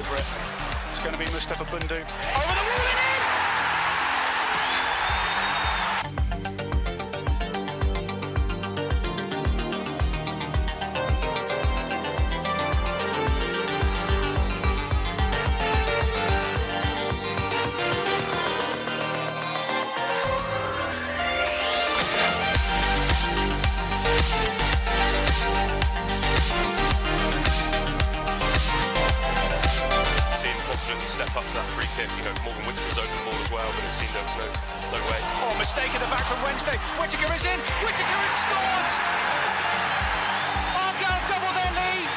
over it. It's going to be Mustafa Bundu. Over the wall and in! Step up to that free kick, Morgan Whittaker's open the ball as well, but it seemed there was no way. Oh, mistake at the back from Wednesday. Whittaker is in. Whittaker has scored. Argyle double their lead.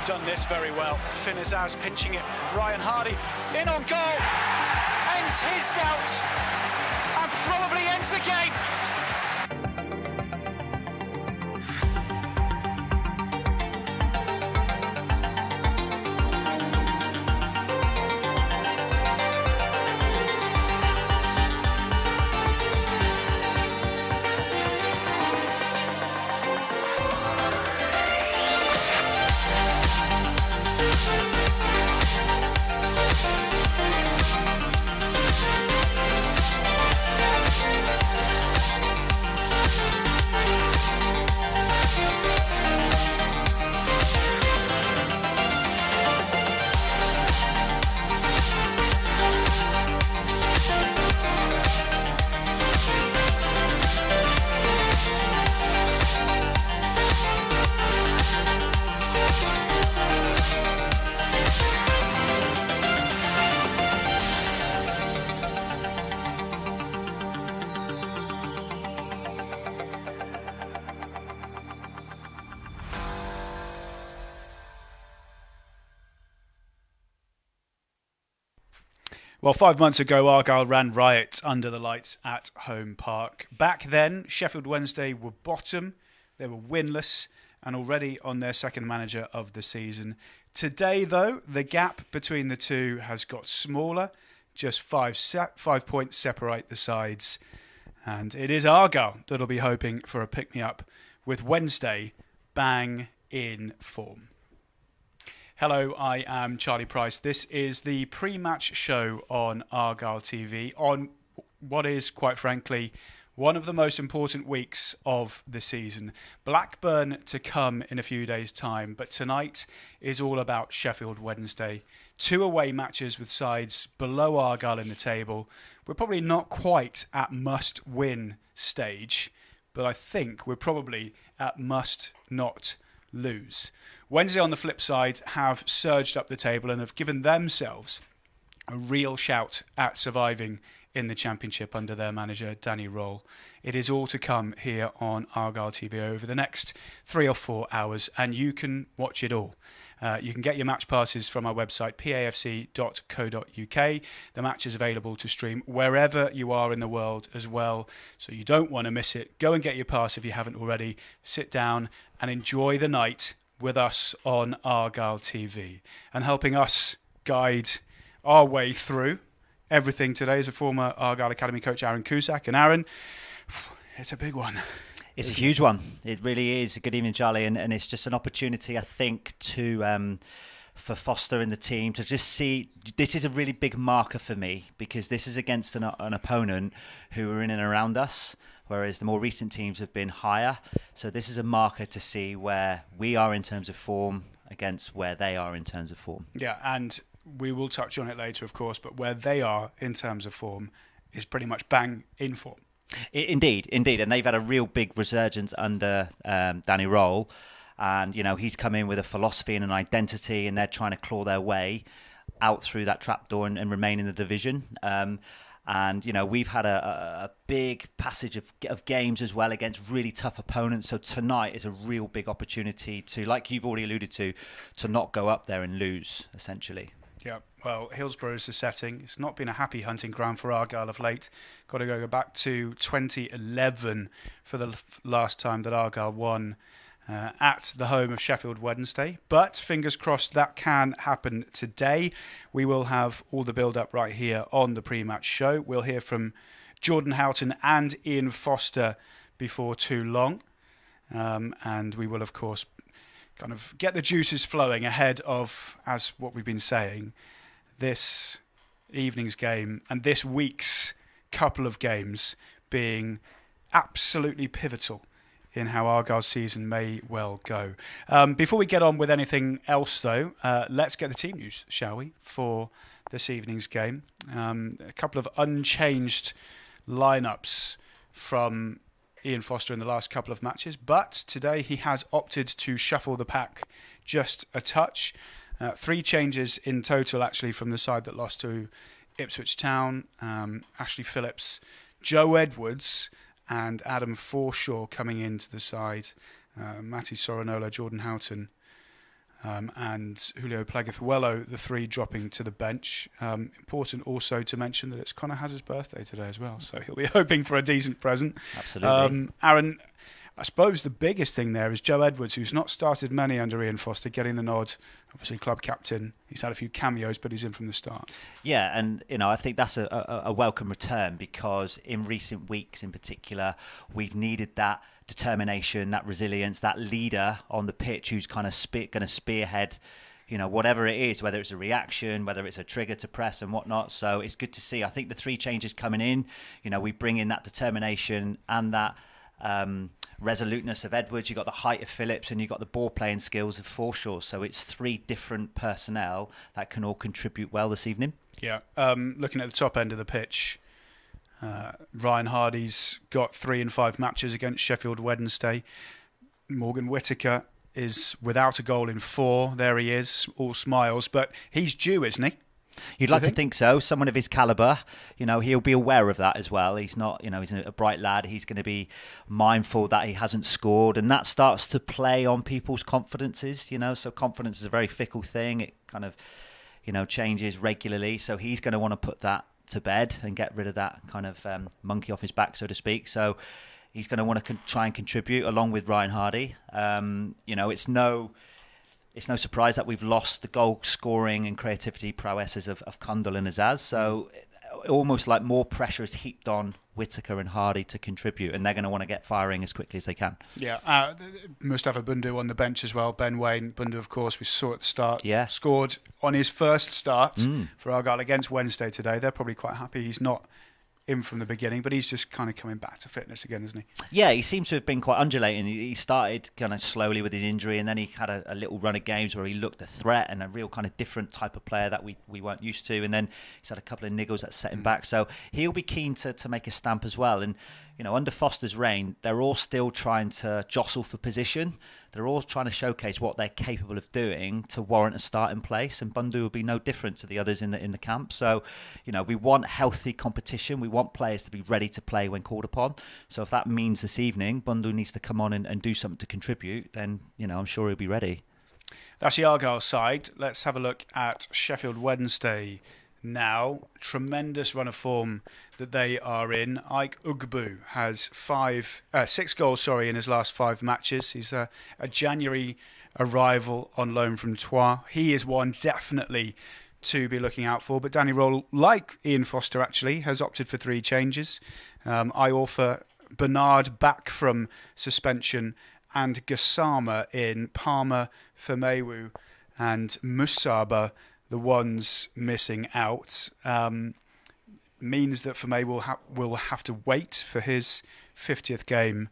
Done this very well. Finn Azaz pinching it. Ryan Hardy in on goal. Ends his doubt and probably ends the game. Well, 5 months ago, Argyle ran riot under the lights at Home Park. Back then, Sheffield Wednesday were bottom, they were winless, and already on their second manager of the season. Today, though, the gap between the two has got smaller. Just 5 points separate the sides. And it is Argyle that'll be hoping for a pick-me-up with Wednesday bang in form. Hello, I am Charlie Price. This is the pre-match show on Argyle TV on what is, quite frankly, one of the most important weeks of the season. Blackburn to come in a few days' time, but tonight is all about Sheffield Wednesday. 2 away matches with sides below Argyle in the table. We're probably not quite at must-win stage, but I think we're probably at must-not lose. Wednesday, on the flip side, have surged up the table and have given themselves a real shout at surviving in the Championship under their manager, Danny Roll. It is all to come here on Argyle TV over the next 3 or 4 hours, and you can watch it all. You can get your match passes from our website, pafc.co.uk. The match is available to stream wherever you are in the world as well, so you don't want to miss it. Go and get your pass if you haven't already. Sit down and enjoy the night with us on Argyle TV. And helping us guide our way through everything today is a former Argyle Academy coach, Aaron Cusack. And Aaron, it's a big one. It's a huge one. It really is. Good evening, Charlie. And it's just an opportunity, I think, to for Foster and the team to just see. This is a really big marker for me because this is against an opponent who are in and around us, whereas the more recent teams have been higher. So this is a marker to see where we are in terms of form against where they are in terms of form. Yeah, and we will touch on it later, of course, but where they are in terms of form is pretty much bang in form. Indeed. And they've had a real big resurgence under Danny Roll. And, you know, he's come in with a philosophy and an identity, and they're trying to claw their way out through that trapdoor and remain in the division. And And, we've had a big passage of games as well against really tough opponents. So tonight is a real big opportunity to, like you've already alluded to not go up there and lose, essentially. Yeah, well, Hillsborough is the setting. It's not been a happy hunting ground for Argyle of late. Got to go back to 2011 for the last time that Argyle won at the home of Sheffield Wednesday. But fingers crossed that can happen today. We will have all the build-up right here on the pre-match show. We'll hear from Jordan Houghton and Ian Foster before too long. And we will, of course, kind of get the juices flowing ahead of, as what we've been saying, this evening's game and this week's couple of games being absolutely pivotal in how Argyle's season may well go. Before we get on with anything else, though, let's get the team news, shall we, for this evening's game. A couple of unchanged lineups from Ian Foster in the last couple of matches, but today he has opted to shuffle the pack just a touch. 3 changes in total, actually, from the side that lost to Ipswich Town. Ashley Phillips, Joe Edwards and Adam Forshaw coming into the side. Matty Sorinola, Jordan Houghton and Julio Plagazuelo, the 3 dropping to the bench. Important also to mention that it's Connor Hazard's birthday today as well, so he'll be hoping for a decent present. Absolutely. Aaron, I suppose the biggest thing there is Joe Edwards, who's not started many under Ian Foster, getting the nod. Obviously, club captain. He's had a few cameos, but he's in from the start. Yeah, and I think that's a welcome return, because in recent weeks, in particular, we've needed that determination, that resilience, that leader on the pitch who's kind of going to spearhead, whatever it is, whether it's a reaction, whether it's a trigger to press and whatnot. So it's good to see. I think the 3 changes coming in, we bring in that determination and that resoluteness of Edwards. You've got the height of Phillips and you've got the ball playing skills of Forshaw. So it's 3 different personnel that can all contribute well this evening. Yeah. Looking at the top end of the pitch, Ryan Hardy's got 3 in 5 matches against Sheffield Wednesday. Morgan Whittaker is without a goal in 4. There he is, all smiles. But he's due, isn't he? You'd like to think so. Someone of his calibre, he'll be aware of that as well. He's not, he's a bright lad. He's going to be mindful that he hasn't scored, and that starts to play on people's confidences. So confidence is a very fickle thing. It kind of, changes regularly. So he's going to want to put that to bed and get rid of that kind of monkey off his back, so to speak. So he's going to want to try and contribute along with Ryan Hardy. It's no surprise that we've lost the goal scoring and creativity prowesses of Kundal and Azaz. So almost like more pressure is heaped on Whittaker and Hardy to contribute, and they're going to want to get firing as quickly as they can. Yeah, Mustafa Bundu on the bench as well. Ben Wayne, Bundu, of course, we saw at the start, scored on his first start for Argyle against Wednesday today. They're probably quite happy he's not in from the beginning, but he's just kind of coming back to fitness again, isn't he? Yeah, he seems to have been quite undulating. He started kind of slowly with his injury, and then he had a little run of games where he looked a threat and a real kind of different type of player that we weren't used to, and then he's had a couple of niggles that set him back. So he'll be keen to make a stamp as well. And under Foster's reign, they're all still trying to jostle for position. They're all trying to showcase what they're capable of doing to warrant a start in place, and Bundu will be no different to the others in the camp. So, we want healthy competition. We want players to be ready to play when called upon. So if that means this evening Bundu needs to come on and do something to contribute, then, I'm sure he'll be ready. That's the Argyle side. Let's have a look at Sheffield Wednesday now. Tremendous run of form that they are in. Ike Ugbu has 6 goals in his last 5 matches. He's a January arrival on loan from Troyes. He is one definitely to be looking out for. But Danny Roll, like Ian Foster actually, has opted for 3 changes. I offer Bernard back from suspension and Gassama in. Palmer, Famewu and Musaba the ones missing out. Means that Famewu will have to wait for his 50th game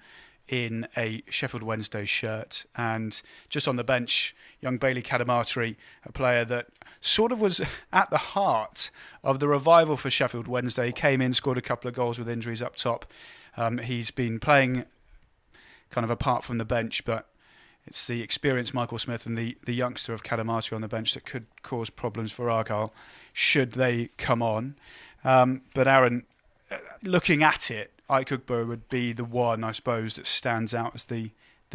in a Sheffield Wednesday shirt. And just on the bench, young Bailey Cadamarteri, a player that sort of was at the heart of the revival for Sheffield Wednesday. He came in, scored a couple of goals with injuries up top. He's been playing kind of apart from the bench, but it's the experienced Michael Smith and the youngster of Cadamarteri on the bench that could cause problems for Argyle should they come on. But Aaron, looking at it, Ike Ugbo would be the one, I suppose, that stands out as the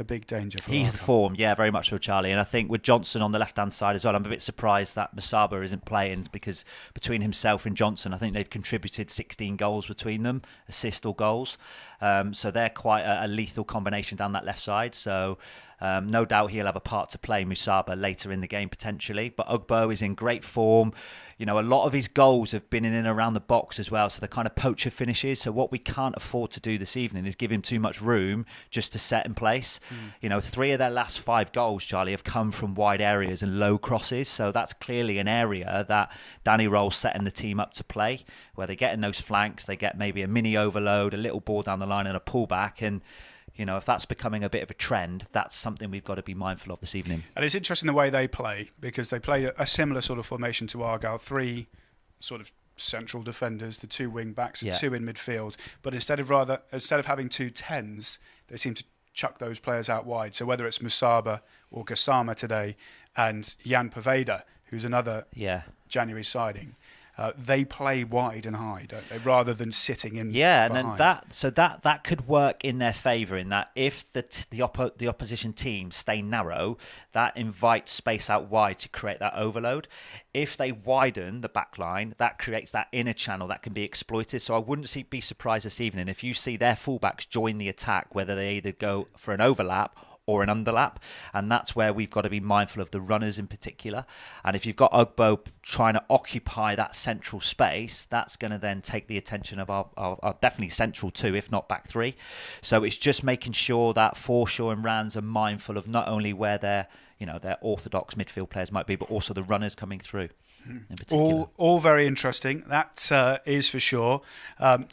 big danger for He's Argyle. the form, yeah, very much so, Charlie. And I think with Johnson on the left-hand side as well, I'm a bit surprised that Musaba isn't playing, because between himself and Johnson, I think they've contributed 16 goals between them, assist or goals. So they're quite a lethal combination down that left side. So no doubt he'll have a part to play, Musaba, later in the game potentially. But Ugbo is in great form. You know, a lot of his goals have been in and around the box as well, so they're kind of poacher finishes. So what we can't afford to do this evening is give him too much room just to set in place. You know, 3 of their last 5 goals, Charlie, have come from wide areas and low crosses. So that's clearly an area that Danny Roll's setting the team up to play, where they get in those flanks, they get maybe a mini overload, a little ball down the line and a pullback. And you know, if that's becoming a bit of a trend, that's something we've got to be mindful of this evening. And it's interesting the way they play, because they play a similar sort of formation to Argyle. 3 sort of central defenders, the 2 wing backs, and 2 in midfield. But instead of having 2 10s, they seem to chuck those players out wide. So whether it's Musaba or Gassama today, and Jan Poveda, who's another January signing, they play wide and high, don't they, rather than sitting in behind. And then that could work in their favour, in that if the opposition team stay narrow, that invites space out wide to create that overload. If they widen the back line, that creates that inner channel that can be exploited. So I wouldn't be surprised this evening if you see their fullbacks join the attack, whether they either go for an overlap or an underlap, and that's where we've got to be mindful of the runners in particular. And if you've got Ugbo trying to occupy that central space, that's going to then take the attention of our definitely central 2, if not back 3. So it's just making sure that Forshaw and Rands are mindful of not only where their orthodox midfield players might be, but also the runners coming through. In particular. All very interesting. That is for sure.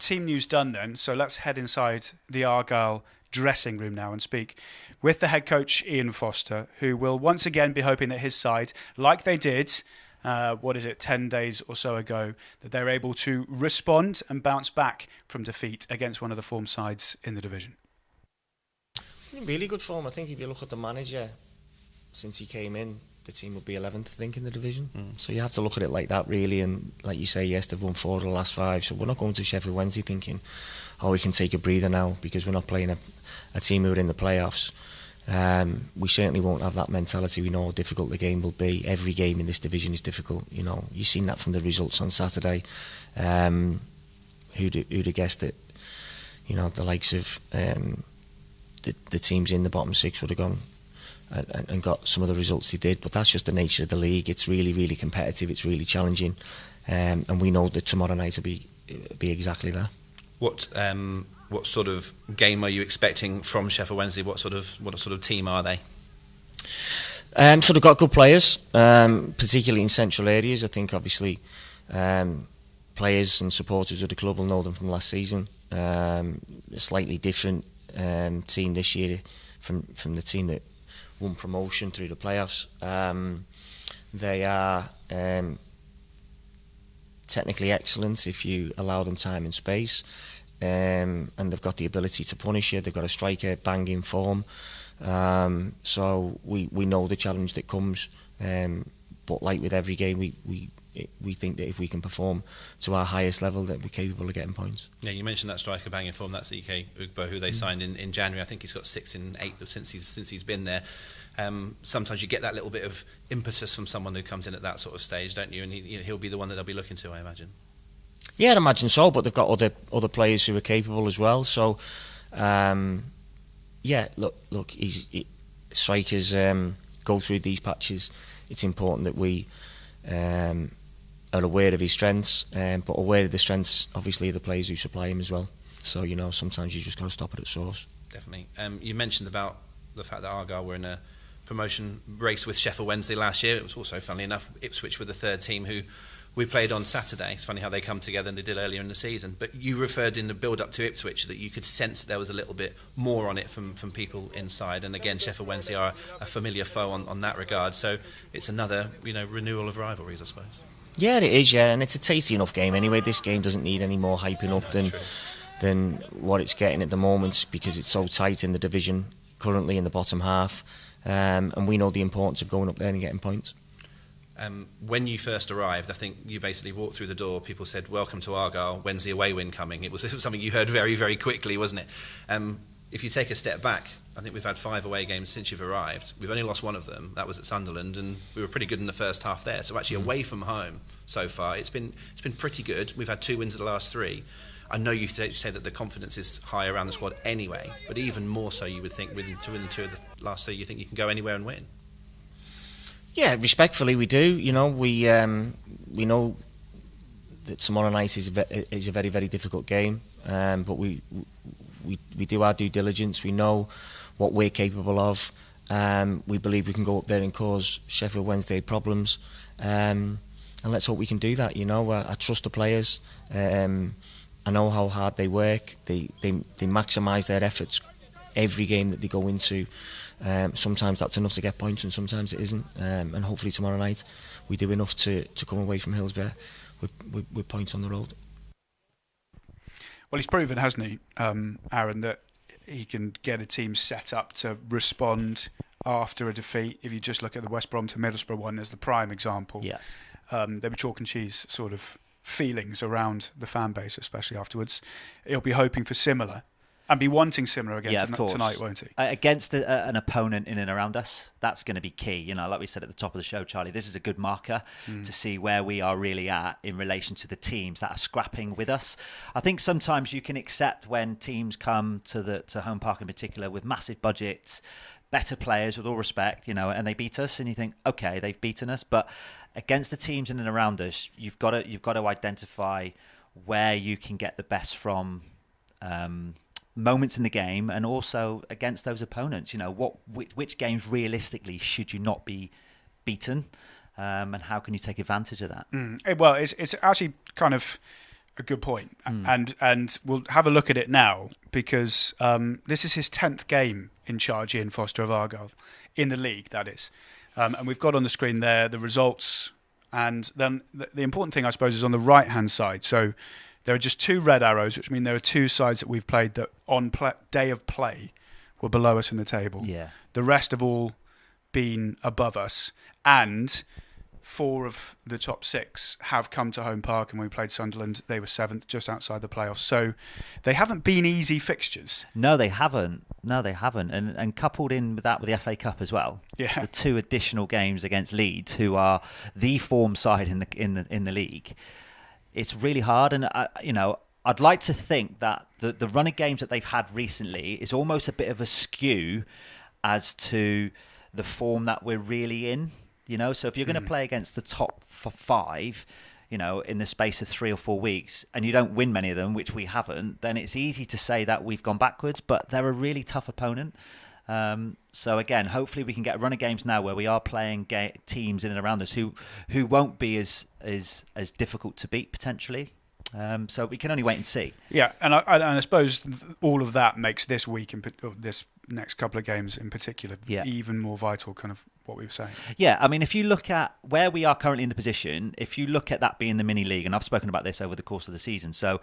Team news done then, so let's head inside the Argyle dressing room now and speak with the head coach Ian Foster, who will once again be hoping that his side, like they did 10 days or so ago, that they're able to respond and bounce back from defeat against one of the form sides in the division. In really good form. I think if you look at the manager, since he came in, the team would be 11th, I think, in the division. So you have to look at it like that, really. And like you say, yes, they've won 4 of the last 5. So we're not going to Sheffield Wednesday thinking, we can take a breather now because we're not playing a team who are in the playoffs. We certainly won't have that mentality. We know how difficult the game will be. Every game in this division is difficult. You know, you've seen that from the results on Saturday. Who'd have guessed it? You know, the likes of the teams in the bottom 6 would have gone and got some of the results they did. But that's just the nature of the league. It's really, really competitive. It's really challenging, and we know that tomorrow night will be exactly that. What sort of game are you expecting from Sheffield Wednesday? What sort of team are they? So they've got good players, particularly in central areas. I think obviously players and supporters of the club will know them from last season. A slightly different team this year from the team that won promotion through the playoffs. They are technically excellent if you allow them time and space. And they've got the ability to punish you. They've got a striker banging form, so we know the challenge that comes. But like with every game, we think that if we can perform to our highest level, that we're capable of getting points. Yeah, you mentioned that striker banging form. That's Ike Ugbo, who they signed in January. I think he's got 6 in 8 since he's been there. Sometimes you get that little bit of impetus from someone who comes in at that sort of stage, don't you? And he'll be the one that they'll be looking to, I imagine. Yeah, I'd imagine so, but they've got other players who are capable as well. So, look, strikers go through these patches. It's important that we are aware of his strengths, but aware of the strengths, obviously, of the players who supply him as well. So, sometimes you just got to stop it at source. Definitely. You mentioned about the fact that Argyle were in a promotion race with Sheffield Wednesday last year. It was also, funnily enough, Ipswich were the 3rd team who we played on Saturday. It's funny how they come together, and they did earlier in the season. But you referred in the build-up to Ipswich that you could sense there was a little bit more on it from people inside. And again, Sheffield Wednesday are a familiar foe on that regard. So it's another renewal of rivalries, I suppose. Yeah, it is. Yeah, and it's a tasty enough game anyway. This game doesn't need any more hyping up than what it's getting at the moment, because it's so tight in the division currently in the bottom half, and we know the importance of going up there and getting points. When you first arrived, I think you basically walked through the door, people said, welcome to Argyle, when's the away win coming? It was something you heard very, very quickly, wasn't it? If you take a step back, I think we've had 5 away games since you've arrived. We've only lost one of them, that was at Sunderland, and we were pretty good in the first half there. So actually away from home so far, it's been pretty good. We've had 2 wins of the last 3. I know you say that the confidence is high around the squad anyway, but even more so you would think to win the 2 of the last 3, you think you can go anywhere and win? Yeah, respectfully we do. You know, we know that tomorrow night is a very, very difficult game, but we do our due diligence. We know what we're capable of. We believe we can go up there and cause Sheffield Wednesday problems, and let's hope we can do that. You know, I trust the players. I know how hard they work. They maximise their efforts every game that they go into. Sometimes that's enough to get points, and sometimes it isn't. And hopefully tomorrow night we do enough to come away from Hillsborough with points on the road. Well, he's proven, hasn't he, Aaron, that he can get a team set up to respond after a defeat. If you just look at the West Brom to Middlesbrough one as the prime example, they were chalk and cheese sort of feelings around the fan base, especially afterwards. He'll be hoping for similar and be wanting similar again tonight, won't he? Against an opponent in and around us, that's going to be key. You know, like we said at the top of the show, Charlie, this is a good marker to see where we are really at in relation to the teams that are scrapping with us. I think sometimes you can accept when teams come to Home Park in particular with massive budgets, better players, with all respect, you know, and they beat us, and you think, okay, they've beaten us. But against the teams in and around us, you've got to identify where you can get the best from moments in the game, and also against those opponents. You know, which games realistically should you not be beaten, and how can you take advantage of that? Well, it's actually kind of a good point, and we'll have a look at it now, because this is his 10th game in charge, Ian Foster of Argyle, in the league, that is. And we've got on the screen there the results, and then the important thing, I suppose, is on the right-hand side. So there are just 2 red arrows, which mean there are 2 sides that we've played that on day of play were below us in the table. Yeah. The rest have all been above us, and 4 of the top 6 have come to Home Park, and when we played Sunderland, they were 7th, just outside the playoffs. So they haven't been easy fixtures. No, they haven't. And coupled in with that with the FA Cup as well. Yeah. The 2 additional games against Leeds, who are the form side in the league. It's really hard, and I'd like to think that the run of games that they've had recently is almost a bit of a skew as to the form that we're really in. You know, so if you're going to play against the top 5, you know, in the space of 3 or 4 weeks, and you don't win many of them, which we haven't, then it's easy to say that we've gone backwards. But they're a really tough opponent. So again, hopefully we can get a run of games now where we are playing teams in and around us who won't be as difficult to beat potentially. So we can only wait and see. Yeah, and I suppose all of that makes this week or this next couple of games in particular even more vital, kind of what we were saying. Yeah, I mean, if you look at where we are currently in the position, if you look at that being the mini league, and I've spoken about this over the course of the season, so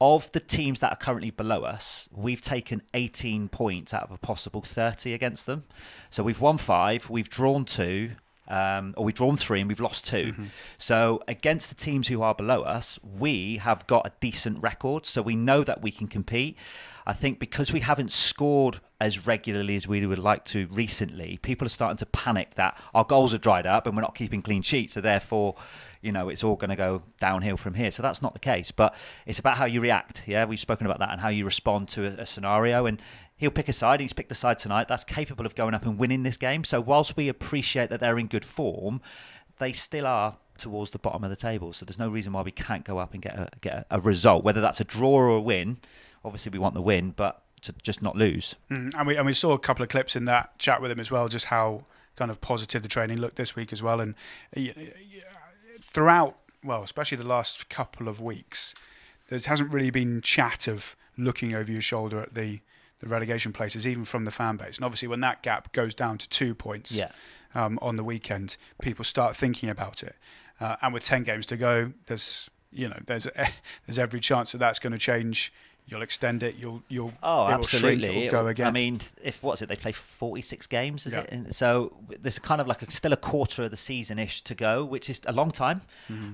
of the teams that are currently below us, we've taken 18 points out of a possible 30 against them. So we've won 5, we've drawn 2, or we've drawn 3 and we've lost 2. So against the teams who are below us, we have got a decent record. So we know that we can compete. I think because we haven't scored as regularly as we would like to recently, people are starting to panic that our goals are dried up and we're not keeping clean sheets. So therefore, you know, it's all going to go downhill from here. So that's not the case. But it's about how you react. Yeah, we've spoken about that, and how you respond to a scenario. And he'll pick a side. He's picked the side tonight that's capable of going up and winning this game. So whilst we appreciate that they're in good form, they still are towards the bottom of the table. So there's no reason why we can't go up and get a result, whether that's a draw or a win. Obviously, we want the win, but to just not lose. And we saw a couple of clips in that chat with him as well, just how kind of positive the training looked this week as well. And throughout, well, especially the last couple of weeks, there hasn't really been chat of looking over your shoulder at the relegation places, even from the fan base. And obviously, when that gap goes down to 2 points on the weekend, people start thinking about it. And with 10 games to go, there's every chance that that's going to change You'll extend it. You'll it will absolutely. shrink, it will go again. I mean, they play 46 games, is Yeah. it? And so there's kind of like still a quarter of the season-ish to go, which is a long time.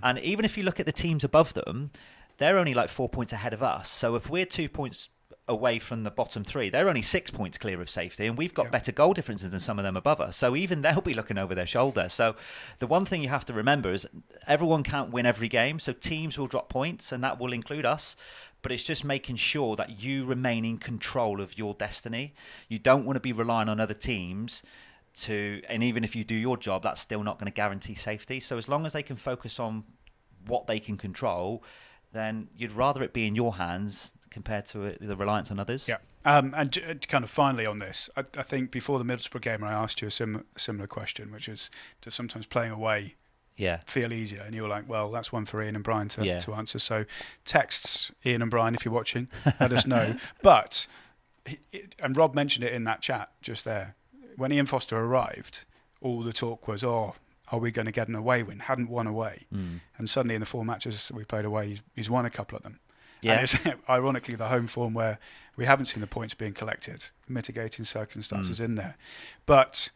And even if you look at the teams above them, they're only like 4 points ahead of us. So if we're 2 points away from the bottom three, they're only 6 points clear of safety, and we've got better goal differences than some of them above us. So even they'll be looking over their shoulder. So the one thing you have to remember is everyone can't win every game. So teams will drop points, and that will include us. But it's just making sure that you remain in control of your destiny. You don't want to be relying on other teams and even if you do your job, that's still not going to guarantee safety. So as long as they can focus on what they can control, then you'd rather it be in your hands compared to the reliance on others. Yeah. And kind of finally on this, I think before the Middlesbrough game, I asked you a similar question, which is, does sometimes playing away feel easier? And you were like, well, that's one for Ian and Brian to answer. So texts, Ian and Brian, if you're watching, let us know. But, and Rob mentioned it in that chat just there, when Ian Foster arrived, all the talk was, are we going to get an away win? Hadn't won away. And suddenly in the 4 matches we played away, he's won a couple of them. Yeah. And it's ironically the home form where we haven't seen the points being collected, mitigating circumstances in there. But,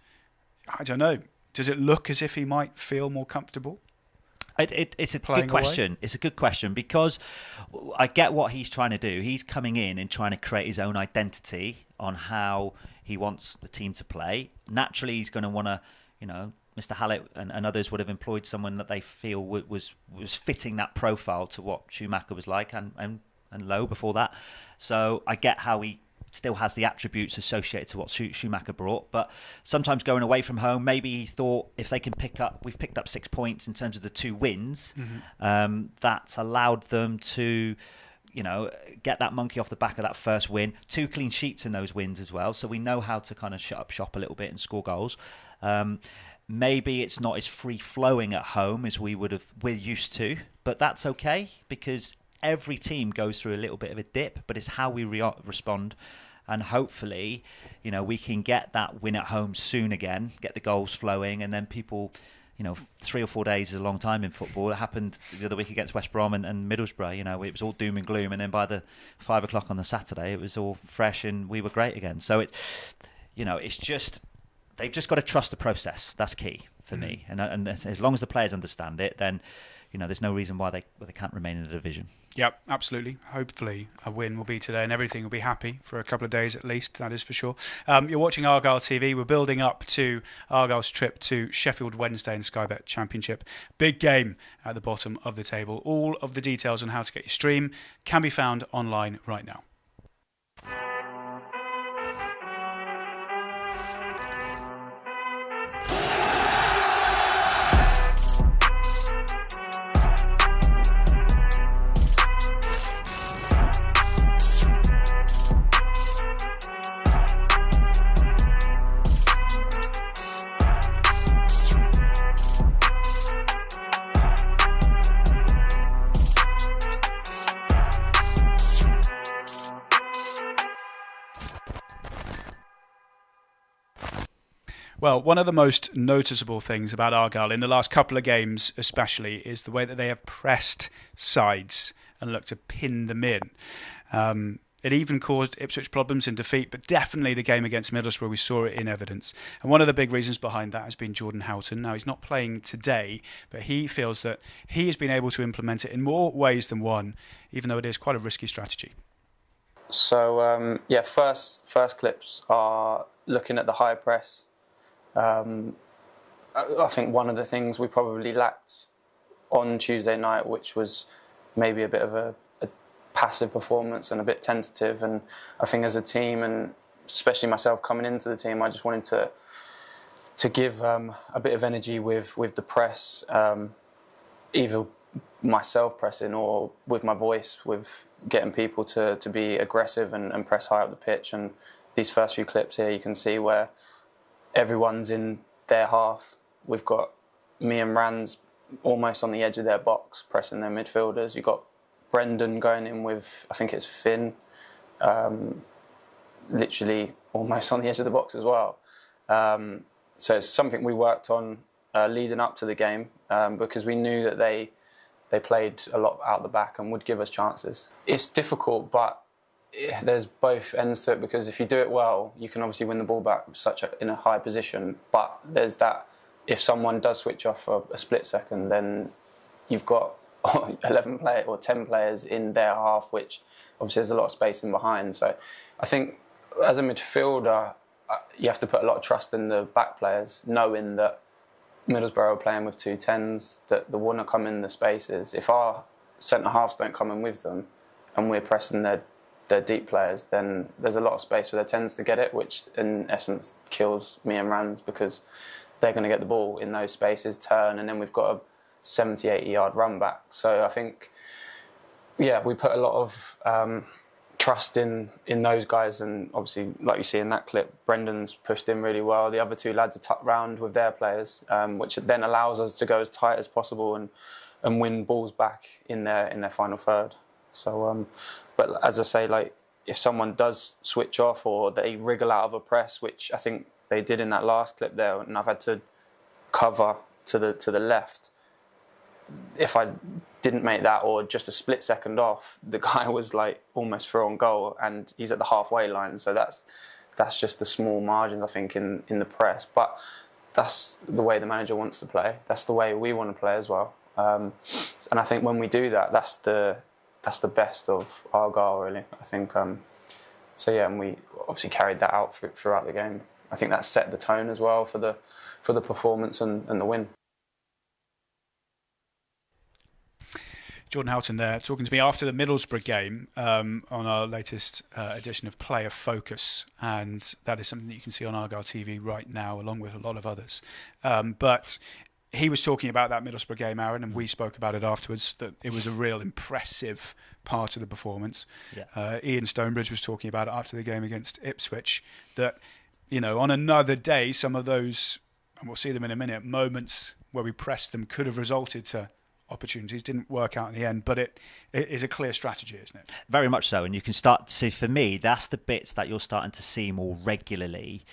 I don't know, does it look as if he might feel more comfortable? It's a good question. It's a good question because I get what he's trying to do. He's coming in and trying to create his own identity on how he wants the team to play. Naturally, he's going to want to, Mr. Hallett and others would have employed someone that they feel was fitting that profile to what Schumacher was like and Lowe before that. So I get how he still has the attributes associated to what Schumacher brought, but sometimes going away from home, maybe he thought if they can we've picked up 6 points in terms of the 2 wins, that's allowed them to get that monkey off the back of that first win. 2 clean sheets in those wins as well, so we know how to kind of shut up shop a little bit and score goals. Maybe it's not as free-flowing at home as we're used to, but that's okay because every team goes through a little bit of a dip, but it's how we respond. And hopefully, we can get that win at home soon again, get the goals flowing, and then people, 3 or 4 days is a long time in football. It happened the other week against West Brom and Middlesbrough. It was all doom and gloom, and then by the 5 o'clock on the Saturday, it was all fresh and we were great again. So it's just they've just got to trust the process. That's key for me. And as long as the players understand it, then there's no reason why they can't remain in the division. Yep, absolutely. Hopefully a win will be today and everything will be happy for a couple of days at least, that is for sure. You're watching Argyle TV. We're building up to Argyle's trip to Sheffield Wednesday in the Sky Bet Championship. Big game at the bottom of the table. All of the details on how to get your stream can be found online right now. Well, one of the most noticeable things about Argyle in the last couple of games especially is the way that they have pressed sides and looked to pin them in. It even caused Ipswich problems in defeat, but definitely the game against Middlesbrough, we saw it in evidence. And one of the big reasons behind that has been Jordan Houghton. Now, he's not playing today, but he feels that he has been able to implement it in more ways than one, even though it is quite a risky strategy. So, first clips are looking at the high press. I think one of the things we probably lacked on Tuesday night, which was maybe a bit of a passive performance and a bit tentative, and I think as a team, and especially myself coming into the team, I just wanted to give a bit of energy with the press, either myself pressing or with my voice, with getting people to be aggressive and press high up the pitch. And these first few clips here, you can see where everyone's in their half. We've got me and Rands almost on the edge of their box, pressing their midfielders. You've got Brendan going in with, I think it's Finn, literally almost on the edge of the box as well. So it's something we worked on leading up to the game because we knew that they played a lot out the back and would give us chances. It's difficult, but there's both ends to it, because if you do it well, you can obviously win the ball back in a high position. But there's that, if someone does switch off for a split second, then you've got 11 players or 10 players in their half, which obviously there's a lot of space in behind. So I think as a midfielder, you have to put a lot of trust in the back players, knowing that Middlesbrough are playing with 2 10s, that they want to come in the spaces. If our centre-halves don't come in with them and we're pressing their deep players, then there's a lot of space for their 10s to get it, which in essence kills me and Rans, because they're going to get the ball in those spaces, turn, and then we've got a 70, 80 yard run back. So I think, we put a lot of trust in those guys, and obviously, like you see in that clip, Brendan's pushed in really well. The other 2 lads are tucked round with their players, which then allows us to go as tight as possible and win balls back in their final third. So, but as I say, like, if someone does switch off or they wriggle out of a press, which I think they did in that last clip there, and I've had to cover to the left. If I didn't make that, or just a split second off, the guy was like almost through on goal, and he's at the halfway line. So that's just the small margins, I think, in the press. But that's the way the manager wants to play. That's the way we want to play as well. And I think when we do that, that's the best of Argyle, really. I think. And we obviously carried that out throughout the game. I think that set the tone as well for the performance and the win. Jordan Houghton there talking to me after the Middlesbrough game on our latest edition of Player Focus, and that is something that you can see on Argyle TV right now, along with a lot of others. But he was talking about that Middlesbrough game, Aaron, and we spoke about it afterwards, that it was a real impressive part of the performance. Yeah. Ian Stonebridge was talking about it after the game against Ipswich, that, on another day, some of those, and we'll see them in a minute, moments where we pressed them could have resulted to opportunities. Didn't work out in the end, but it is a clear strategy, isn't it? Very much so. And you can start to see, for me, that's the bits that you're starting to see more regularly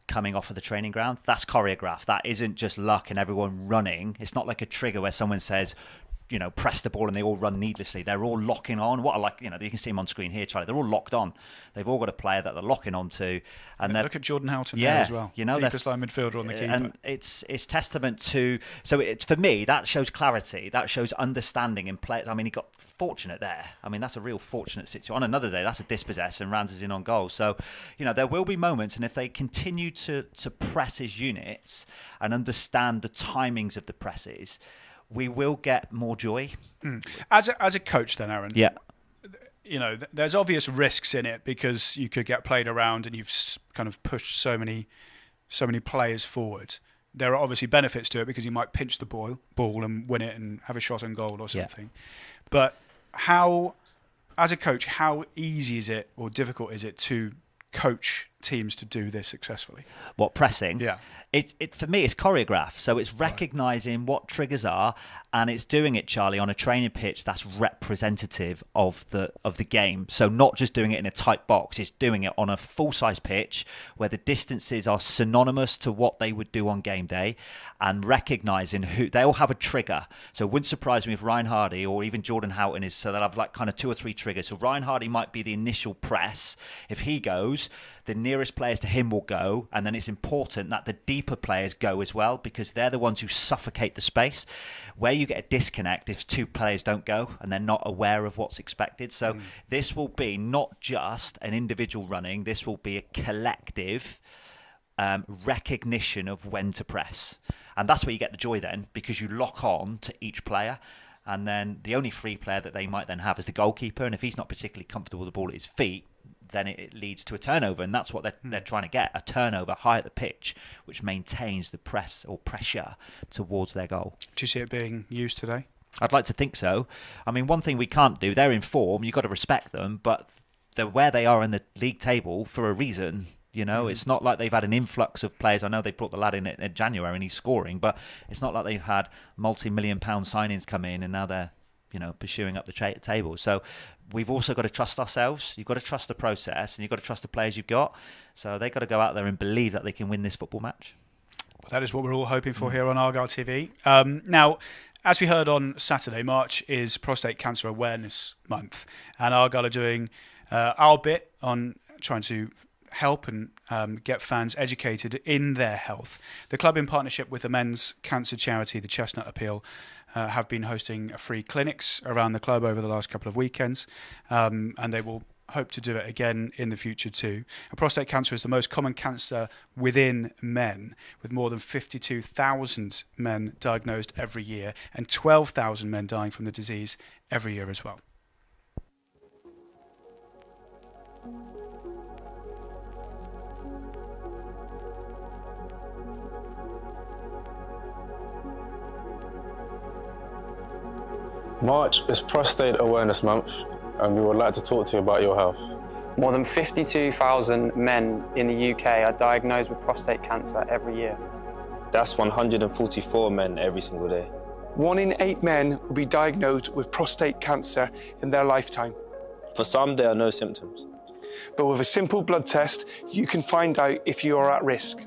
coming off of the training ground. That's choreographed. That isn't just luck and everyone running. It's not like a trigger where someone says, press the ball and they all run needlessly. They're all locking on. You can see them on screen here, Charlie. They're all locked on. They've all got a player that they're locking onto. And look at Jordan Houghton there as well. Deepest line midfielder on the keeper. And it's testament to. So for me, that shows clarity. That shows understanding in play. I mean, he got fortunate there. I mean, that's a real fortunate situation. On another day, that's a dispossess and Rans is in on goal. So, there will be moments, and if they continue to press his units and understand the timings of the presses, we will get more joy. As a coach then, Aaron, yeah, there's obvious risks in it, because you could get played around and you've kind of pushed so many players forward. There are obviously benefits to it, because you might pinch the ball and win it and have a shot on goal or something. Yeah. But as a coach, how easy is it or difficult is it to coach teams to do this successfully? What, pressing? Yeah. It for me, it's choreographed. So it's recognising what triggers are, and it's doing it, Charlie, on a training pitch that's representative of the game. So not just doing it in a tight box, it's doing it on a full-size pitch where the distances are synonymous to what they would do on game day, and recognising who they all have a trigger. So it wouldn't surprise me if Ryan Hardy or even Jordan Houghton is, so they'll have like kind of 2 or 3 triggers. So Ryan Hardy might be the initial press. If he goes, the nearest players to him will go, and then it's important that the deeper players go as well, because they're the ones who suffocate the space. Where you get a disconnect if 2 players don't go and they're not aware of what's expected. So this will be not just an individual running, this will be a collective recognition of when to press. And that's where you get the joy then, because you lock on to each player. And then the only free player that they might then have is the goalkeeper, and if he's not particularly comfortable with the ball at his feet, then it leads to a turnover, and that's what they're trying to get, a turnover high at the pitch, which maintains the press or pressure towards their goal. Do you see it being used today? I'd like to think so. I mean, one thing we can't do, they're in form, you've got to respect them, but they're where they are in the league table for a reason. It's not like they've had an influx of players. I know they brought the lad in at January and he's scoring, but it's not like they've had multi-million-pound signings come in and now they're pursuing up the table. So we've also got to trust ourselves. You've got to trust the process, and you've got to trust the players you've got. So they've got to go out there and believe that they can win this football match. Well, that is what we're all hoping for here on Argyle TV. Now, as we heard on Saturday, March is Prostate Cancer Awareness Month, and Argyle are doing our bit on trying to help and get fans educated in their health. The club, in partnership with the men's cancer charity, the Chestnut Appeal, have been hosting free clinics around the club over the last couple of weekends, and they will hope to do it again in the future too. Prostate cancer is the most common cancer within men, with more than 52,000 men diagnosed every year and 12,000 men dying from the disease every year as well. March is Prostate Awareness Month, and we would like to talk to you about your health. More than 52,000 men in the UK are diagnosed with prostate cancer every year. That's 144 men every single day. 1 in 8 men will be diagnosed with prostate cancer in their lifetime. For some, there are no symptoms. But with a simple blood test, you can find out if you are at risk.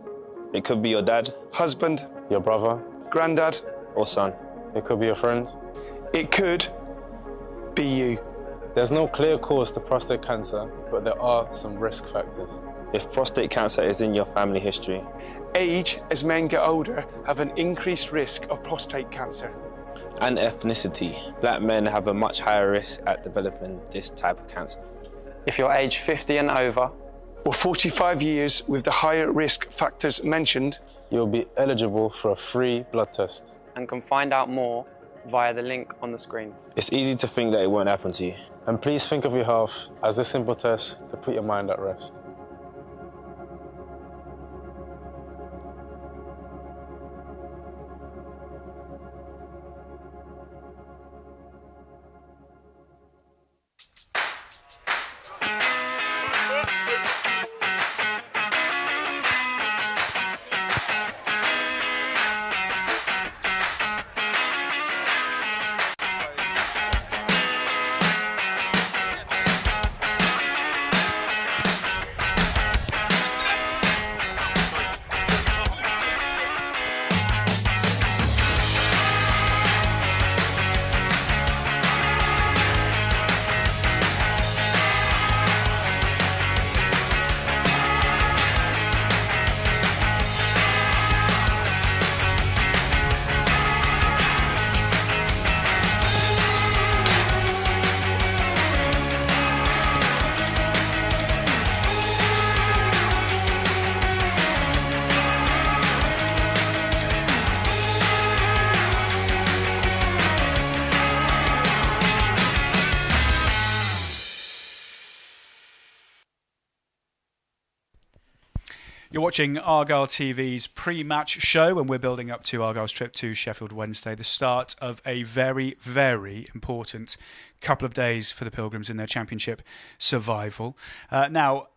It could be your dad, Husband, Your brother, granddad, or son. it could be your friend. it could be you. There's no clear cause to prostate cancer, but there are some risk factors. If prostate cancer is in your family history, Age, as men get older, have an increased risk of prostate cancer. and ethnicity, black men have a much higher risk at developing this type of cancer. If you're age 50 and over, Or 45 years with the higher risk factors mentioned, You'll be eligible for a free blood test. and can find out more via the link on the screen. It's easy to think that it won't happen to you. And please think of your health, as this simple test could put your mind at rest. You're watching Argyle TV's pre-match show, and we're building up to Argyle's trip to Sheffield Wednesday, the start of a very, very important couple of days for the Pilgrims in their championship survival. Now,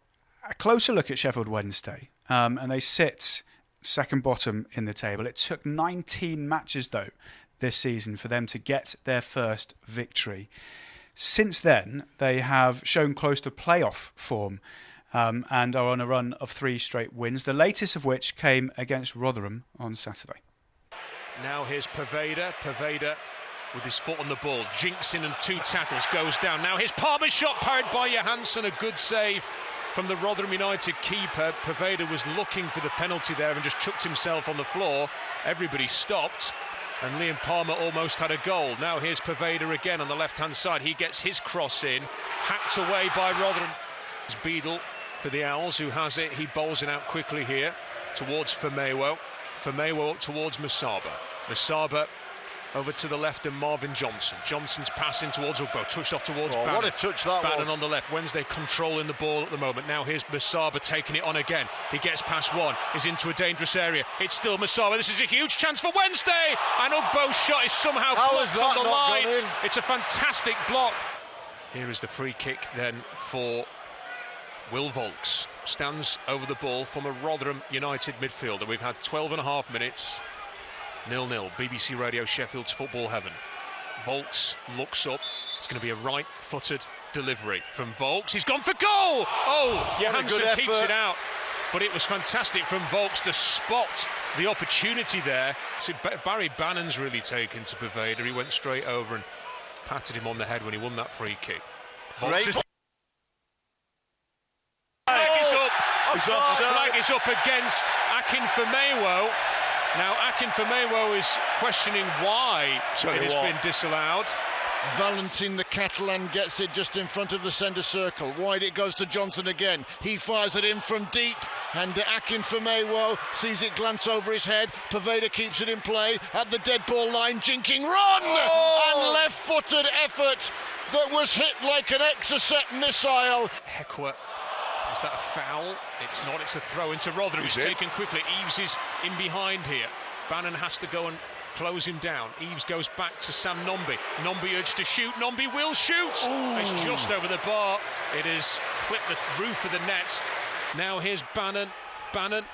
a closer look at Sheffield Wednesday, and they sit second bottom in the table. It took 19 matches, though, this season for them to get their first victory. Since then, they have shown close to playoff form, and are on a run of 3 straight wins, the latest of which came against Rotherham on Saturday. Now here's Poveda with his foot on the ball, jinxing and 2 tackles, goes down. Now here's Palmer's shot, parried by Johansson, a good save from the Rotherham United keeper. Poveda was looking for the penalty there and just chucked himself on the floor. Everybody stopped, and Liam Palmer almost had a goal. Now here's Poveda again on the left-hand side. He gets his cross in, hacked away by Rotherham. It's Beadle for the Owls, who has it. He bowls it out quickly here towards Famewo. Famewo up towards Masaba. Masaba over to the left, and Marvin Johnson. Johnson's passing towards Ugbo, touched off towards Bannon. What a touch that Bannon was. on the left. Wednesday controlling the ball at the moment. Now here's Masaba taking it on again. He gets past one, is into a dangerous area. It's still Masaba. This is a huge chance for Wednesday, and Ugbo's shot is somehow blocked on the line. It's a fantastic block. Here is the free kick then for Will Volks. Stands over the ball from a Rotherham United midfielder. We've had 12.5 minutes, 0-0. BBC Radio Sheffield's football heaven. Volks looks up. It's going to be a right-footed delivery from Volks. He's gone for goal! Oh, Johansson keeps it out. But it was fantastic from Volks to spot the opportunity there. So Barry Bannon's really taken to Poveda. He went straight over and patted him on the head when he won that free kick. Volks goes off. Flag is up against Akinfenmewo. Now Akinfenmewo is questioning why it has been disallowed. Valentin the Catalan gets it just in front of the centre circle. Wide it goes to Johnson again. He fires it in from deep, and Akinfenmewo sees it glance over his head. Poveda keeps it in play at the dead ball line. Jinking run! And left-footed effort that was hit like an Exocet missile. Hekwa, is that a foul? It's not, it's a throw into Rotherham. It's taken quickly. Eaves is in behind here. Bannon has to go and close him down. Eaves goes back to Sam Nombi. Nombi urged to shoot. Nombi will shoot. It's just over the bar. It has clipped the roof of the net. Now here's Bannon. Bannon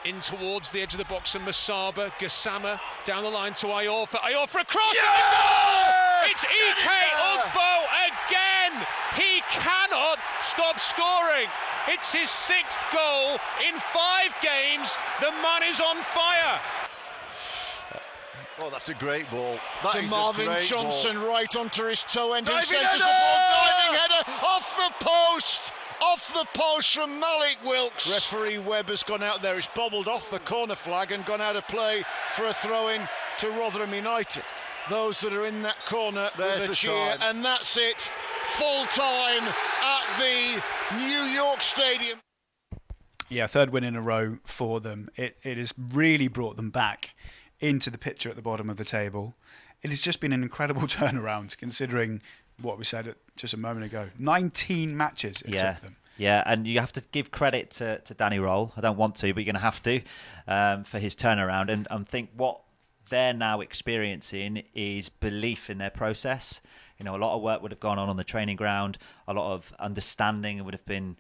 in towards the edge of the box, and Masaba. Gassama down the line to Iorfa. Iorfa across. Yeah! It's Ike Ugbo again. He cannot stop scoring. It's his 6th goal in 5 games. The man is on fire. Oh, that's a great ball. To Marvin Johnson, right onto his toe end. He centres the ball, diving header, off the post! Off the post from Malik Wilkes. Referee Webb has gone out there. He's bobbled off the corner flag and gone out of play for a throw-in to Rotherham United. Those that are in that corner with a cheer, and that's it. Full time at the New York Stadium. Yeah, 3rd win in a row for them. It has really brought them back into the picture at the bottom of the table. It has just been an incredible turnaround, considering what we said just a moment ago. 19 matches it took them. Yeah, and you have to give credit to Danny Roll. I don't want to, but you're going to have to for his turnaround. And I think what they're now experiencing is belief in their process. You know, a lot of work would have gone on the training ground. A lot of understanding would have been,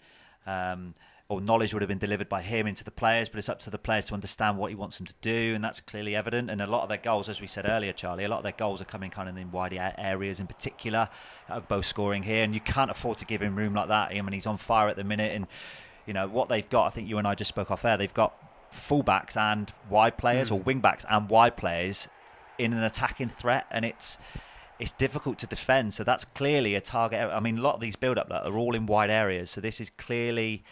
or knowledge would have been delivered by him into the players, but it's up to the players to understand what he wants them to do, and that's clearly evident. And a lot of their goals, as we said earlier, Charlie, a lot of their goals are coming kind of in wide areas in particular. Both scoring here, and you can't afford to give him room like that. I mean, he's on fire at the minute, and you know what they've got. I think you and I just spoke off air. They've got fullbacks and wide players, or wing backs and wide players in an attacking threat, and it's difficult to defend. So that's clearly a target. I mean, a lot of these build-up are all in wide areas, so this is clearly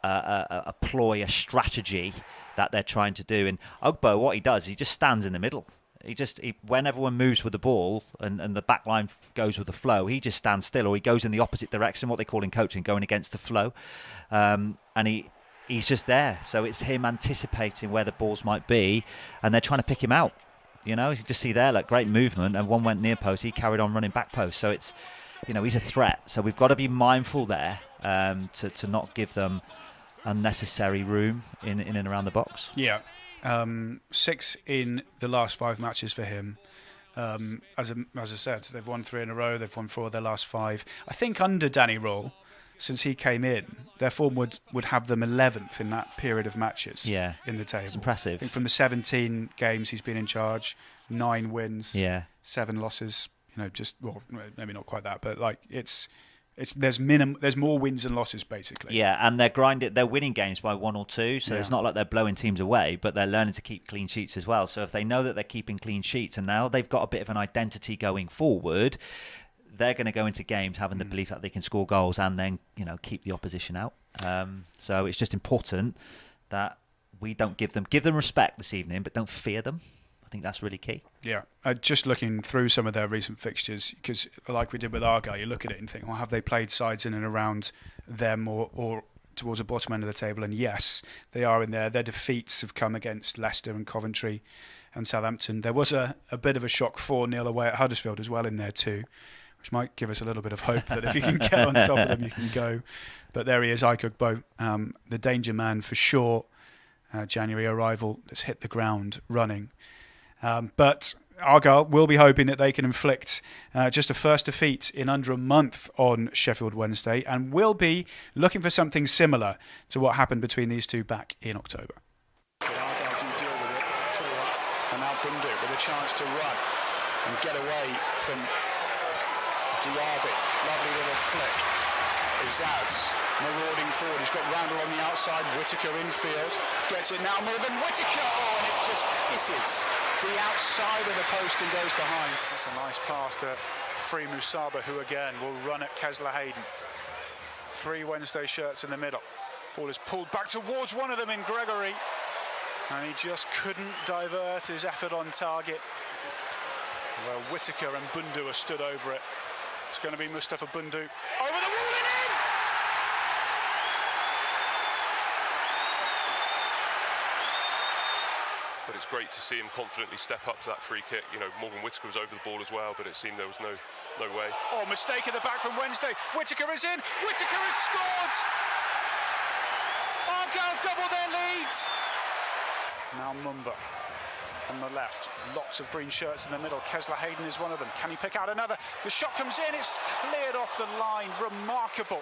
a ploy, a strategy that they're trying to do. And Ugbo, what he does, he just stands in the middle. When everyone moves with the ball and the back line goes with the flow, he just stands still, or he goes in the opposite direction, what they call in coaching, going against the flow. And he's just there. So it's him anticipating where the balls might be, and they're trying to pick him out. You know, you can just see there, like, great movement, and one went near post, he carried on running back post. So it's, you know, he's a threat. So we've got to be mindful there to not give them unnecessary room in and around the box. Yeah. 6 in the last 5 matches for him. As I said, they've won 3 in a row. They've won 4 of their last 5. I think under Danny Roll, since he came in, their form would have them 11th in that period of matches. Yeah, in the table. It's impressive. I think from the 17 games he's been in charge, 9 wins, 7 losses. You know, maybe not quite that, but like there's more wins than losses basically. Yeah, and they're winning games by 1 or 2, so it's not like they're blowing teams away, but they're learning to keep clean sheets as well. So if they know that they're keeping clean sheets, and now they've got a bit of an identity going forward, they're going to go into games having the belief that they can score goals and then, you know, keep the opposition out. So it's just important that we don't give them respect this evening, but don't fear them. I think that's really key. Yeah, just looking through some of their recent fixtures, because like we did with Argyle, you look at it and think, well, have they played sides in and around them or towards the bottom end of the table? And yes, they are in there. Their defeats have come against Leicester and Coventry and Southampton. There was a bit of a shock 4-0 away at Huddersfield as well in there too, which might give us a little bit of hope that if you can get on top of them, you can go. But there he is, Ike Ugbo, the danger man for sure. January arrival that's hit the ground running. But Argyle will be hoping that they can inflict just a first defeat in under a month on Sheffield Wednesday, and will be looking for something similar to what happened between these two back in October. Argyle do deal with it, clear up, and now Bundu with a chance to run and get away from Diaby. Lovely little flick. Izaz marauding forward. He's got Randall on the outside. Whittaker infield. Gets it now. Morgan Whittaker. Oh, and it just misses the outside of the post and goes behind. That's a nice pass to Free Musaba, who again will run at Kesler Hayden. 3 Wednesday shirts in the middle. Ball is pulled back towards one of them in Gregory, and he just couldn't divert his effort on target. Well, Whittaker and Bundu are stood over it. It's going to be Mustafa Bundu over the wall and in! But it's great to see him confidently step up to that free kick. You know, Morgan Whittaker was over the ball as well, but it seemed there was no way. Oh, mistake at the back from Wednesday. Whittaker is in. Whittaker has scored. Argyle double their lead. Now Mumba on the left. Lots of green shirts in the middle. Kesler Hayden is one of them. Can he pick out another? The shot comes in. It's cleared off the line. Remarkable.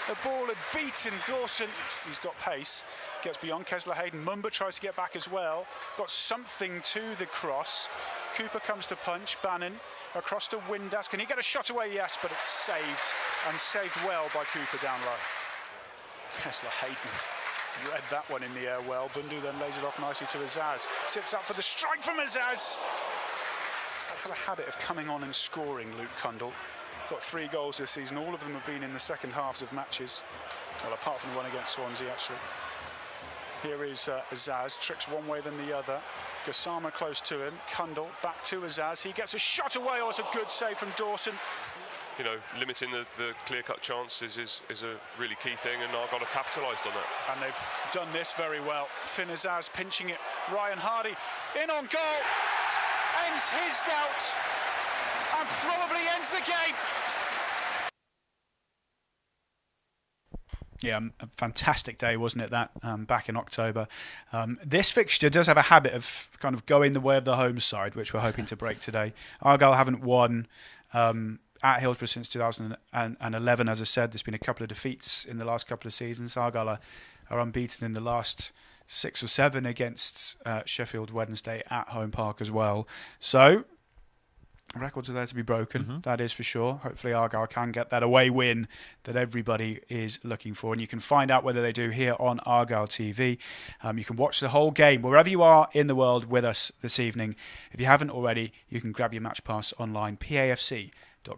The ball had beaten Dawson. He's got pace. Gets beyond Kesler Hayden. Mumba tries to get back as well. Got something to the cross. Cooper comes to punch. Bannon across to Windass. Can he get a shot away? Yes, but it's saved. And saved well by Cooper down low. Kesler Hayden read that one in the air well. Bundu then lays it off nicely to Azaz. Sits up for the strike from Azaz. Has a habit of coming on and scoring, Luke Cundall. Got 3 goals this season. All of them have been in the second halves of matches. Well, apart from the one against Swansea, actually. Here is Azaz. Tricks one way than the other. Gassama close to him. Cundall back to Azaz. He gets a shot away. Oh, it's a good save from Dawson. You know, limiting the clear-cut chances is a really key thing, and Argyle have capitalised on that. And they've done this very well. Finn Azaz pinching it. Ryan Hardy in on goal. Ends his doubt. And probably ends the game. Yeah, a fantastic day, wasn't it, that back in October. This fixture does have a habit of kind of going the way of the home side, which we're hoping to break today. Argyle haven't won at Hillsborough since 2011. As I said, there's been a couple of defeats in the last couple of seasons. Argyle are unbeaten in the last 6 or 7 against Sheffield Wednesday at Home Park as well. So records are there to be broken, that is for sure. Hopefully Argyle can get that away win that everybody is looking for. And you can find out whether they do here on Argyle TV. You can watch the whole game wherever you are in the world with us this evening. If you haven't already, you can grab your match pass online, pafc.co.uk.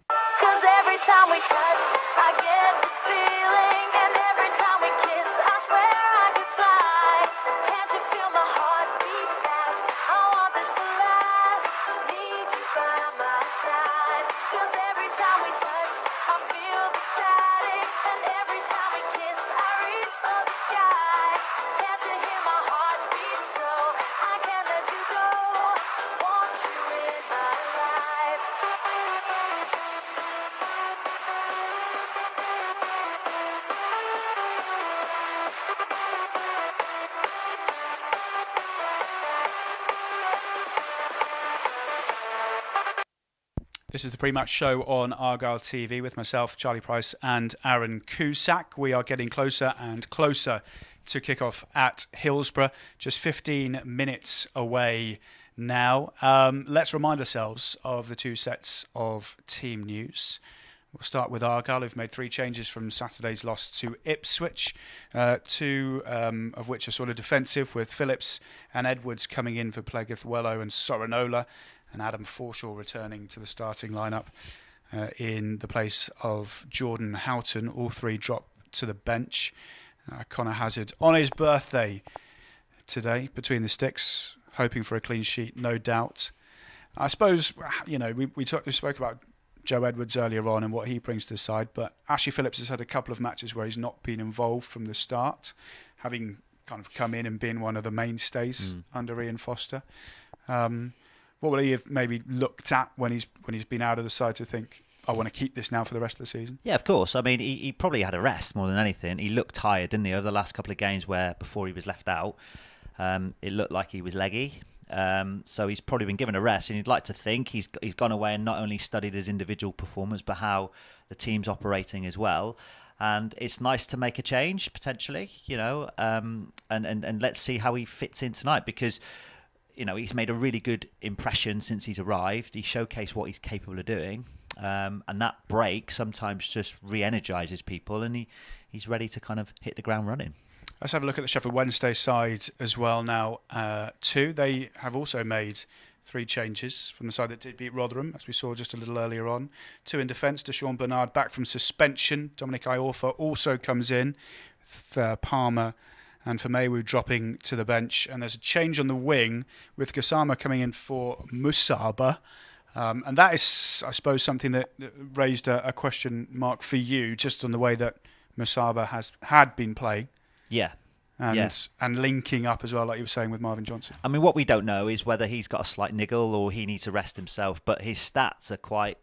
'Cause every time we touch, I get this feeling, and every time we kiss, I swear I could fly. Can't you feel my heart beat fast? I want this to last. Need you by my side. 'Cause every time we touch, I feel the static, and every time we kiss, I reach for the sky. Can't you hear my heart beat so? I can't let you go. Want you in my life. This is the pre-match show on Argyle TV with myself, Charlie Price and Aaron Cusack. We are getting closer and closer to kick-off at Hillsborough, just 15 minutes away now. Let's remind ourselves of the 2 sets of team news. We'll start with Argyle, who've made 3 changes from Saturday's loss to Ipswich, 2 of which are sort of defensive, with Phillips and Edwards coming in for Pleguezuelo and Sorinola, and Adam Forshaw returning to the starting lineup in the place of Jordan Houghton. All 3 drop to the bench. Connor Hazard on his birthday today, between the sticks, hoping for a clean sheet, no doubt. I suppose, you know, we spoke about Joe Edwards earlier on and what he brings to the side, but Ashley Phillips has had a couple of matches where he's not been involved from the start, having kind of come in and been one of the mainstays under Ian Foster. What will he have maybe looked at when he's been out of the side to think, I want to keep this now for the rest of the season? Yeah, of course. I mean, he probably had a rest more than anything. He looked tired, didn't he, over the last couple of games where before he was left out, it looked like he was leggy. So he's probably been given a rest, and you'd like to think he's gone away and not only studied his individual performance, but how the team's operating as well. And it's nice to make a change potentially, you know, and let's see how he fits in tonight, because you know, he's made a really good impression since he's arrived. He showcased what he's capable of doing. And that break sometimes just re-energises people, and he's ready to kind of hit the ground running. Let's have a look at the Sheffield Wednesday side as well now, too. They have also made 3 changes from the side that did beat Rotherham, as we saw just a little earlier on. 2 in defence. Deshaun Bernard back from suspension. Dominic Iorfa also comes in, with Palmer and Famewu dropping to the bench. And there's a change on the wing with Gassama coming in for Musaba. And that is, I suppose, something that raised a question mark for you, just on the way that Musaba had been playing. Yeah. And linking up as well, like you were saying, with Marvin Johnson. I mean, what we don't know is whether he's got a slight niggle or he needs to rest himself. But his stats are quite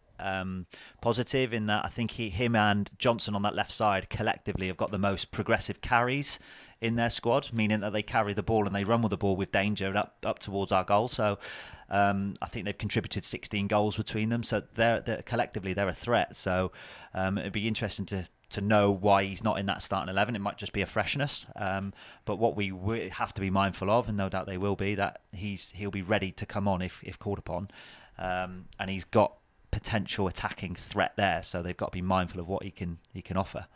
positive in that I think him and Johnson on that left side collectively have got the most progressive carries in their squad, meaning that they carry the ball and they run with the ball with danger and up towards our goal. So I think they've contributed 16 goals between them. So they're collectively they're a threat. So it'd be interesting to know why he's not in that starting 11. It might just be a freshness. But what we have to be mindful of, and no doubt they will be, that he'll be ready to come on if called upon. And he's got potential attacking threat there, so they've got to be mindful of what he can offer.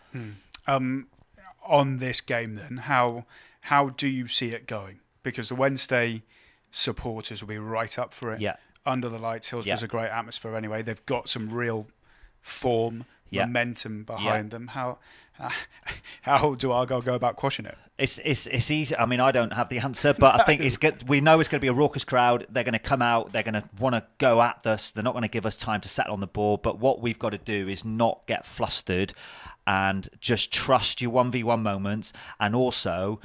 On this game then, how do you see it going? Because the Wednesday supporters will be right up for it. Yeah. Under the lights, Hillsborough's a great atmosphere anyway. They've got some real form, momentum behind them. How do Argyle go about quashing it? It's easy. I mean, I don't have the answer, but I think it's good. We know it's going to be a raucous crowd. They're going to come out. They're going to want to go at us. They're not going to give us time to settle on the ball. But what we've got to do is not get flustered and just trust your 1v1 moments. And also,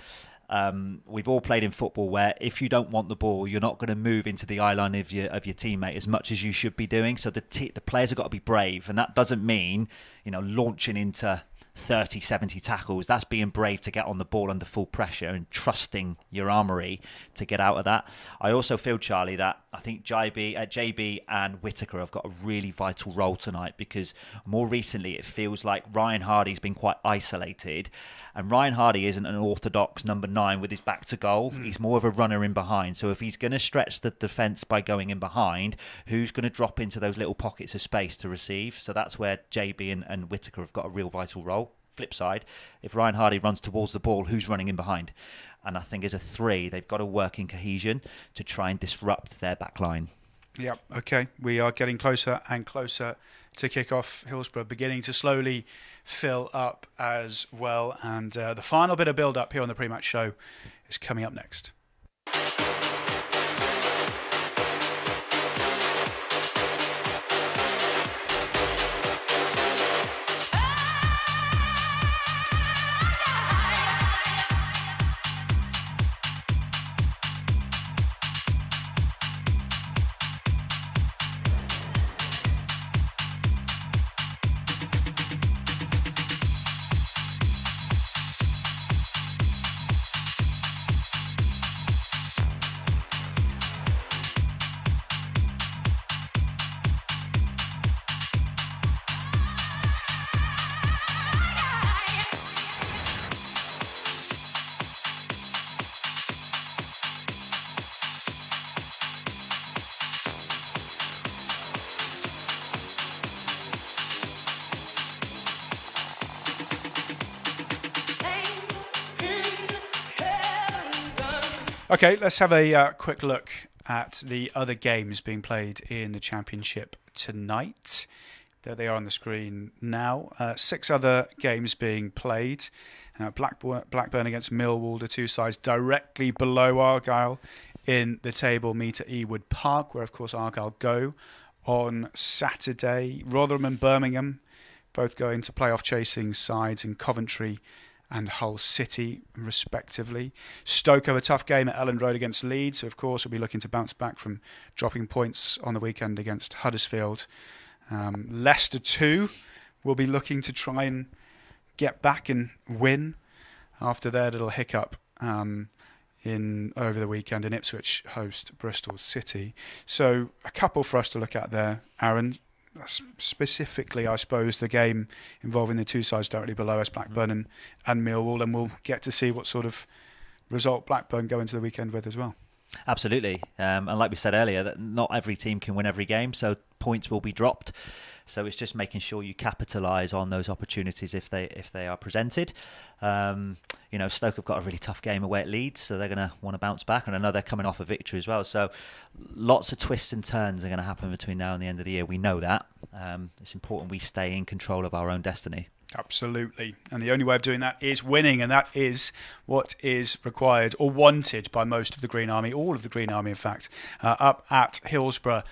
we've all played in football where if you don't want the ball, you're not going to move into the eye line of your teammate as much as you should be doing. So the players have got to be brave, and that doesn't mean launching into 30, 70 tackles. That's being brave to get on the ball under full pressure and trusting your armoury to get out of that. I also feel, Charlie, that I think JB and Whittaker have got a really vital role tonight, because more recently it feels like Ryan Hardy's been quite isolated, and Ryan Hardy isn't an orthodox number 9 with his back to goal. He's more of a runner in behind. So if he's going to stretch the defence by going in behind, who's going to drop into those little pockets of space to receive? So that's where JB and Whittaker have got a real vital role. Flip side, if Ryan Hardy runs towards the ball, who's running in behind? And I think as a 3, they've got to work in cohesion to try and disrupt their back line. Yeah, okay. We are getting closer and closer to kick-off. Hillsborough beginning to slowly fill up as well. And the final bit of build-up here on the pre-match show is coming up next. Okay, let's have a quick look at the other games being played in the Championship tonight. There they are on the screen now. 6 other games being played. Blackburn against Millwall, the 2 sides directly below Argyle in the table meet at Ewood Park, where of course Argyle go on Saturday. Rotherham and Birmingham both going to playoff chasing sides in Coventry and Hull City, respectively. Stoke have a tough game at Elland Road against Leeds, who of course will be looking to bounce back from dropping points on the weekend against Huddersfield. Leicester too will be looking to try and get back and win after their little hiccup over the weekend, in Ipswich host Bristol City. So a couple for us to look at there, Aaron. Specifically, I suppose, the game involving the 2 sides directly below us, Blackburn and Millwall, and we'll get to see what sort of result Blackburn go into the weekend with as well. Absolutely. And like we said earlier, that not every team can win every game, so points will be dropped. So it's just making sure you capitalise on those opportunities if they are presented. Stoke have got a really tough game away at Leeds, so they're going to want to bounce back, and I know they're coming off a victory as well. So lots of twists and turns are going to happen between now and the end of the year. We know that. It's important we stay in control of our own destiny. Absolutely. And the only way of doing that is winning, and that is what is required or wanted by most of the Green Army, all of the Green Army, in fact, up at Hillsborough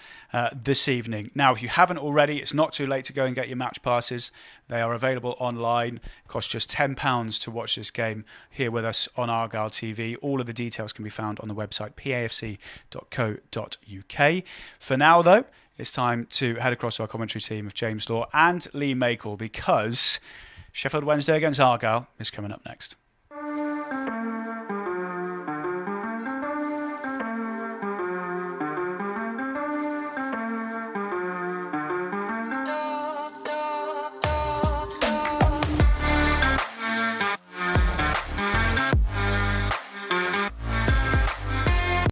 this evening. Now, if you haven't already, it's not too late to go and get your match passes. They are available online. It costs just £10 to watch this game here with us on Argyle TV. All of the details can be found on the website pafc.co.uk. For now, though, it's time to head across to our commentary team of James Law and Lee Makel, because Sheffield Wednesday against Argyle is coming up next.